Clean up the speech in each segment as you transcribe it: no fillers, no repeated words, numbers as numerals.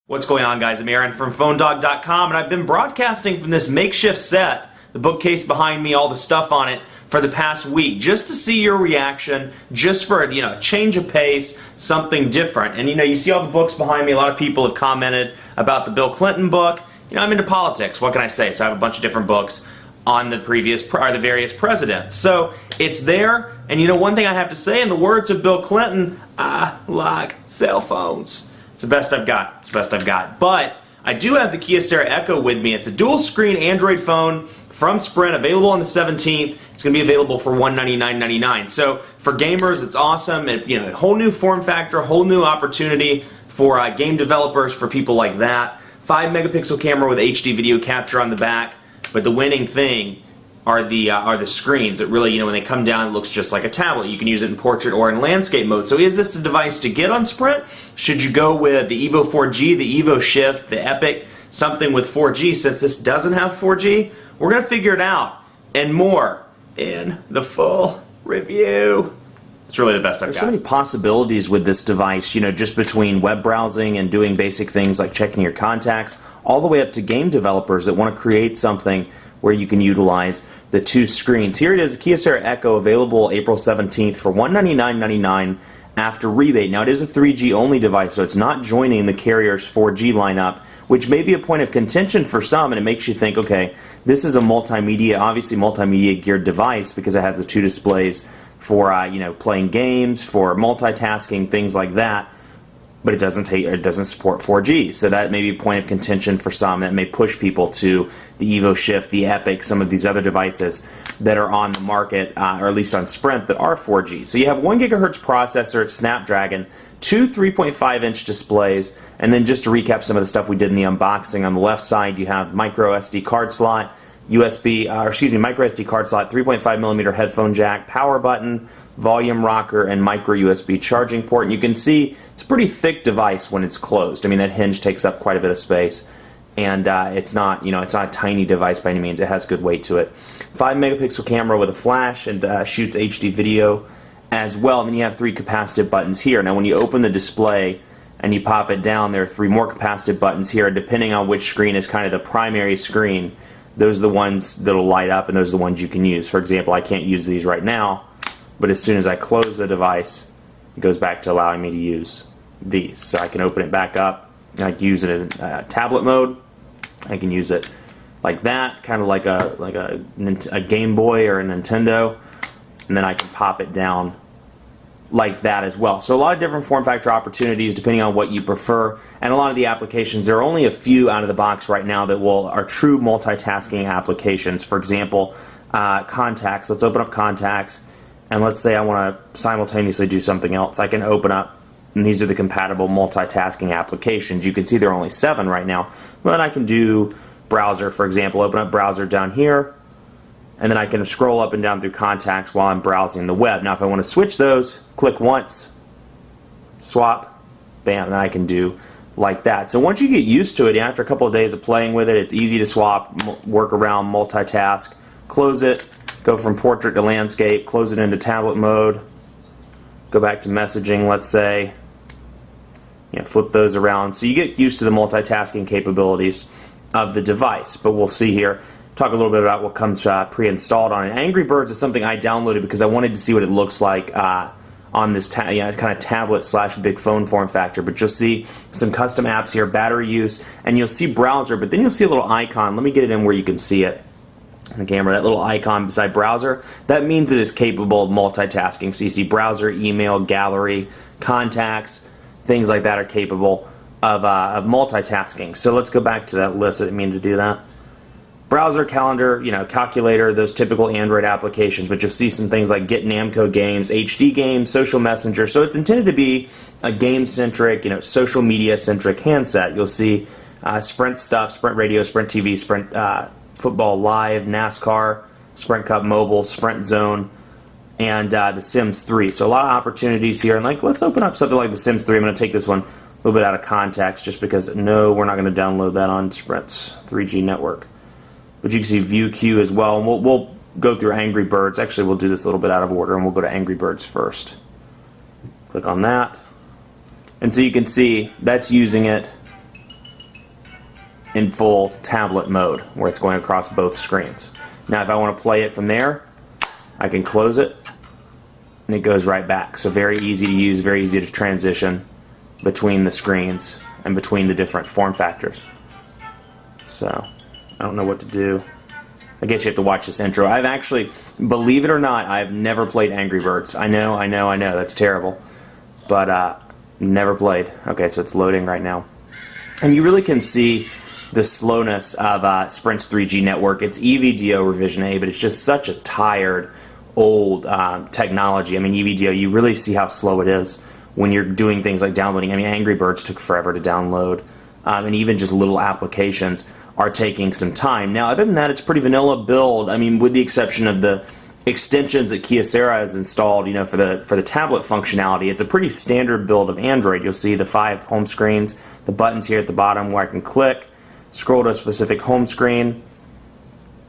What's going on, guys? I'm Aaron from PhoneDog.com, and I've been broadcasting from this makeshift set, the bookcase behind me, all the stuff on it, for the past week, just to see your reaction, just for a change of pace, something different. And you see all the books behind me. A lot of people have commented about the Bill Clinton book. I'm into politics. What can I say? So I have a bunch of different books on the various presidents. So it's there. And one thing I have to say, in the words of Bill Clinton, I like cell phones. It's the best I've got. It's the best I've got. But I do have the Kyocera Echo with me. It's a dual screen Android phone from Sprint, available on the 17th. It's going to be available for $199.99. So for gamers, it's awesome. A whole new form factor, a whole new opportunity for game developers, for people like that. 5-megapixel camera with HD video capture on the back. But the winning thing are the screens. It really, when they come down, it looks just like a tablet. You can use it in portrait or in landscape mode. So is this a device to get on Sprint? Should you go with the Evo 4G, the Evo Shift, the Epic, something with 4G? Since this doesn't have 4G, we're going to figure it out and more in the full review. It's really the best I've got. There's so many possibilities with this device, just between web browsing and doing basic things like checking your contacts, all the way up to game developers that want to create something where you can utilize the two screens. Here it is, the Kyocera Echo, available April 17th for $199.99 after rebate. Now, it is a 3G only device, so it's not joining the carrier's 4G lineup, which may be a point of contention for some, and it makes you think, okay, this is a obviously multimedia geared device because it has the two displays for playing games, for multitasking, things like that. But it doesn't support 4G, so that may be a point of contention for some. That may push people to the Evo Shift, the Epic, some of these other devices that are on the market, or at least on Sprint, that are 4G. So you have 1 gigahertz processor at Snapdragon, two 3.5-inch displays, and then just to recap some of the stuff we did in the unboxing, on the left side you have micro SD card slot, micro SD card slot, 3.5mm headphone jack, power button, volume rocker, and micro USB charging port. And you can see it's a pretty thick device when it's closed. That hinge takes up quite a bit of space, and it's not a tiny device by any means. It has good weight to it. 5-megapixel camera with a flash, and shoots HD video as well. And then you have 3 capacitive buttons here. Now, when you open the display and you pop it down, there are 3 more capacitive buttons here. Depending on which screen is kind of the primary screen, those are the ones that'll light up, and those are the ones you can use. For example, I can't use these right now, but as soon as I close the device, it goes back to allowing me to use these. So I can open it back up, and I can use it in tablet mode. I can use it like that, kind of like a Game Boy or a Nintendo, and then I can pop it down like that as well. So a lot of different form factor opportunities depending on what you prefer, and a lot of the applications, there are only a few out of the box right now that are true multitasking applications. For example, contacts. Let's open up contacts, and let's say I want to simultaneously do something else. I can open up, and these are the compatible multitasking applications. You can see there are only 7 right now, but I can do browser, for example. Open up browser down here, and then I can scroll up and down through contacts while I'm browsing the web. Now, if I want to switch those, click once, swap, bam, and I can do like that. So once you get used to it, after a couple of days of playing with it, it's easy to swap, work around, multitask, close it, go from portrait to landscape, close it into tablet mode, go back to messaging, let's say, flip those around. So you get used to the multitasking capabilities of the device. But we'll see here, talk a little bit about what comes pre-installed on it. Angry Birds is something I downloaded because I wanted to see what it looks like on this kind of tablet / big phone form factor. But you'll see some custom apps here, battery use, and you'll see browser, but then you'll see a little icon. Let me get it in where you can see it on the camera. That little icon beside browser, that means it is capable of multitasking. So you see browser, email, gallery, contacts, things like that are capable of multitasking. So let's go back to that list. I didn't mean to do that. Browser, calendar, calculator, those typical Android applications, but you'll see some things like Get Namco games, HD games, social messenger. So it's intended to be a game-centric, social media-centric handset. You'll see Sprint stuff, Sprint Radio, Sprint TV, Sprint Football Live, NASCAR, Sprint Cup Mobile, Sprint Zone, and The Sims 3. So a lot of opportunities here. And let's open up something like The Sims 3. I'm going to take this one a little bit out of context just because, no, we're not going to download that on Sprint's 3G network. But you can see View Queue as well, and we'll go through Angry Birds. Actually, we'll do this a little bit out of order, and we'll go to Angry Birds first. Click on that. And so you can see that's using it in full tablet mode, where it's going across both screens. Now if I want to play it from there, I can close it, and it goes right back. So very easy to use, very easy to transition between the screens and between the different form factors. So, I don't know what to do. I guess you have to watch this intro. I've actually, believe it or not, I've never played Angry Birds. I know, that's terrible. But, never played. Okay, so it's loading right now. And you really can see the slowness of Sprint's 3G network. It's EVDO revision A, but it's just such a tired, old technology. I mean, EVDO, you really see how slow it is when you're doing things like downloading. I mean, Angry Birds took forever to download, and even just little applications are taking some time. Now, other than that, it's pretty vanilla build. I mean, with the exception of the extensions that Kyocera has installed, you know, for the tablet functionality, it's a pretty standard build of Android. You'll see the 5 home screens, the buttons here at the bottom where I can click, scroll to a specific home screen,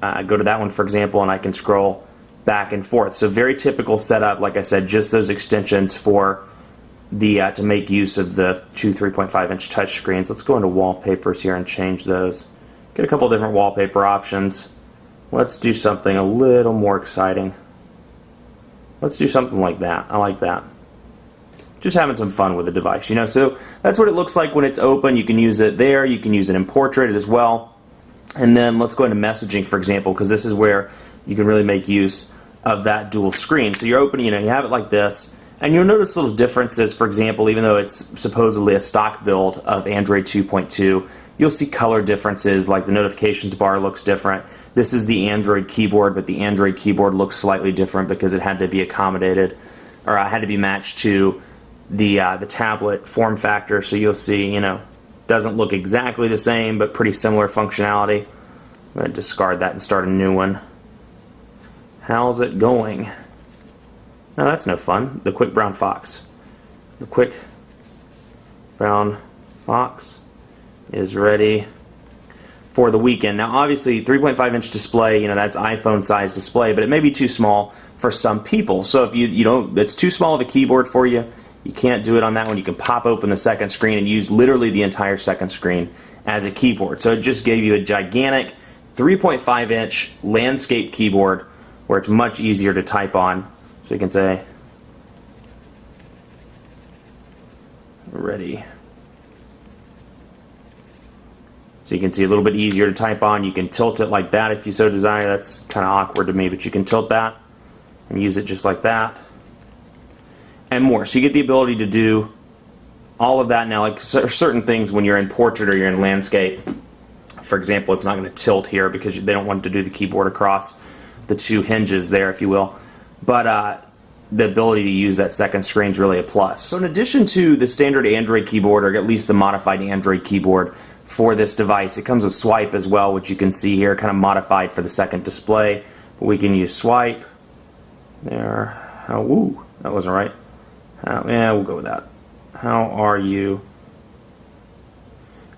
go to that one, for example, and I can scroll back and forth. So very typical setup, like I said, just those extensions for the to make use of the two 3.5-inch touch screens. Let's go into wallpapers here and change those. Get a couple different wallpaper options. Let's do something a little more exciting. Let's do something like that. I like that. Just having some fun with the device, you know. So that's what it looks like when it's open. You can use it there. You can use it in portrait as well. And then let's go into messaging, for example, because this is where you can really make use of that dual screen. So you're opening, you know, you have it like this, and you'll notice little differences. For example, even though it's supposedly a stock build of Android 2.2, you'll see color differences, like the notifications bar looks different. This is the Android keyboard, but the Android keyboard looks slightly different because it had to be accommodated, or had to be matched to the tablet form factor. So you'll see, you know, doesn't look exactly the same, but pretty similar functionality. I'm going to discard that and start a new one. How's it going? No, that's no fun. The Quick Brown Fox. The Quick Brown Fox is ready for the weekend. Now obviously 3.5-inch display, you know, that's iPhone size display, but it may be too small for some people. So if you don't, it's too small of a keyboard for you, you can't do it on that one. You can pop open the second screen and use literally the entire second screen as a keyboard. So it just gave you a gigantic 3.5-inch landscape keyboard where it's much easier to type on. So you can say, ready. So you can see a little bit easier to type on. You can tilt it like that if you so desire. That's kind of awkward to me, but you can tilt that and use it just like that. And more. So you get the ability to do all of that now. Like certain things when you're in portrait or you're in landscape, for example, it's not going to tilt here because they don't want to do the keyboard across the two hinges there, if you will. But the ability to use that second screen is really a plus. So in addition to the standard Android keyboard, or at least the modified Android keyboard for this device, it comes with swipe as well, which you can see here, kind of modified for the second display. But we can use swipe. There. Oh, woo, that wasn't right. Yeah, we'll go with that. How are you?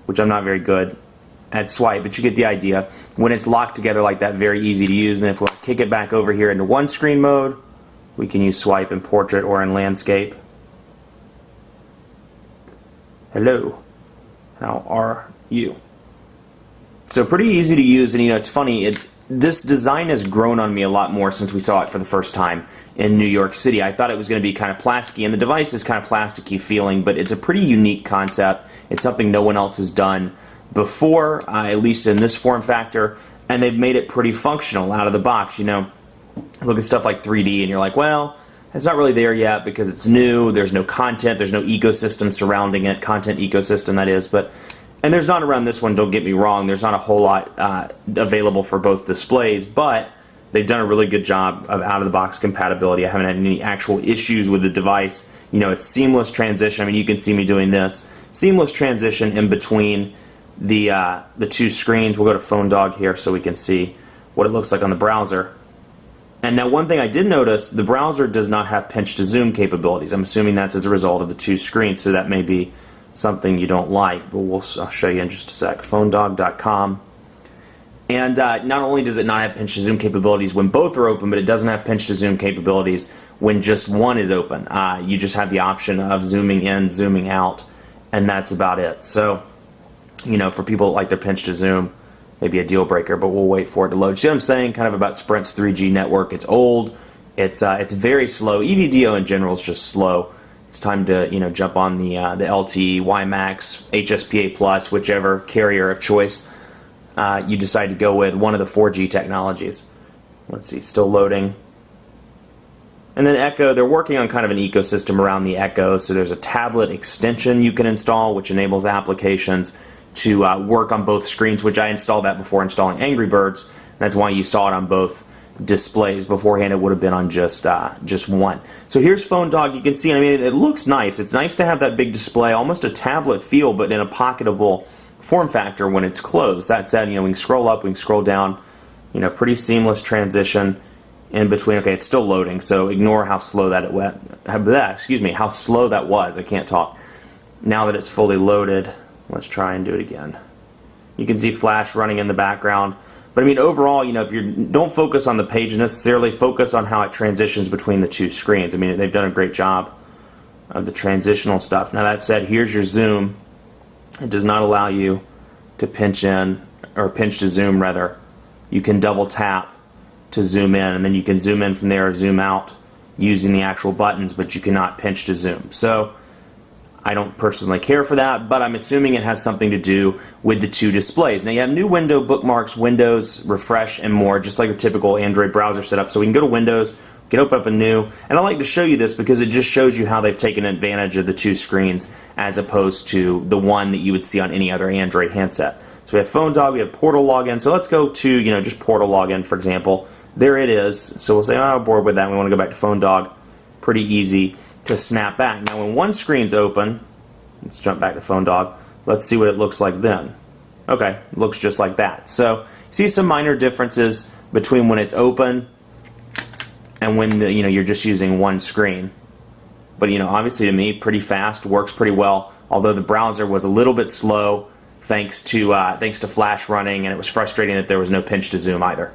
Which I'm not very good at swipe, but you get the idea. When it's locked together like that, very easy to use. And if we kick it back over here into one screen mode, we can use swipe in portrait or in landscape. Hello. How are you? So pretty easy to use, and you know, it's funny, this design has grown on me a lot more since we saw it for the first time in New York City. I thought it was going to be kind of plasticky, and the device is kind of plasticky feeling, but it's a pretty unique concept. It's something no one else has done before, at least in this form factor, and they've made it pretty functional out of the box. You know, look at stuff like 3D, and you're like, well, it's not really there yet because it's new, there's no content, there's no ecosystem surrounding it, content ecosystem that is, and there's not around this one, don't get me wrong, there's not a whole lot available for both displays, but they've done a really good job of out-of-the-box compatibility. I haven't had any actual issues with the device. You know, it's seamless transition. I mean, you can see me doing this. Seamless transition in between the two screens. We'll go to Phone Dog here so we can see what it looks like on the browser. And now one thing I did notice, the browser does not have pinch to zoom capabilities. I'm assuming that's as a result of the two screens, so that may be something you don't like, but I'll show you in just a sec. PhoneDog.com. And not only does it not have pinch to zoom capabilities when both are open, but it doesn't have pinch to zoom capabilities when just one is open. You just have the option of zooming in, zooming out, and that's about it. So for people that like their pinch to zoom, maybe a deal breaker, but we'll wait for it to load. See what I'm saying? Kind of about Sprint's 3G network. It's old. It's very slow. EVDO in general is just slow. It's time to jump on the LTE, WiMAX, HSPA Plus, whichever carrier of choice you decide to go with, one of the 4G technologies. Let's see, still loading. And then Echo, they're working on kind of an ecosystem around the Echo. So there's a tablet extension you can install, which enables applications to work on both screens, which I installed that before installing Angry Birds. That's why you saw it on both displays. Beforehand, it would have been on just one. So here's PhoneDog. You can see, it looks nice. It's nice to have that big display, almost a tablet feel, but in a pocketable form factor when it's closed. That said, we can scroll up, we can scroll down. Pretty seamless transition in between. Okay, it's still loading, so ignore how slow that it went. How slow that was. I can't talk. Now that it's fully loaded, let's try and do it again. You can see Flash running in the background. But overall, if you don't focus on the page necessarily, focus on how it transitions between the two screens. They've done a great job of the transitional stuff. Now that said, here's your zoom. It does not allow you to pinch in, or pinch to zoom rather. You can double tap to zoom in, and then you can zoom in from there or zoom out using the actual buttons, but you cannot pinch to zoom. So I don't personally care for that, but I'm assuming it has something to do with the two displays. Now you have new window, bookmarks, Windows, refresh, and more, just like the typical Android browser setup. So we can go to Windows, we can open up a new, and I like to show you this because it just shows you how they've taken advantage of the two screens as opposed to the one that you would see on any other Android handset. So we have PhoneDog, we have Portal Login. So let's go to, just Portal Login, for example. There it is. So we'll say, oh, I'm bored with that. We want to go back to PhoneDog. Pretty easy to snap back. Now when one screen's open, let's jump back to PhoneDog. Let's see what it looks like then. Okay, it looks just like that. So see some minor differences between when it's open and when you're just using one screen. But obviously to me, pretty fast, works pretty well. Although the browser was a little bit slow thanks to Flash running, and it was frustrating that there was no pinch to zoom either.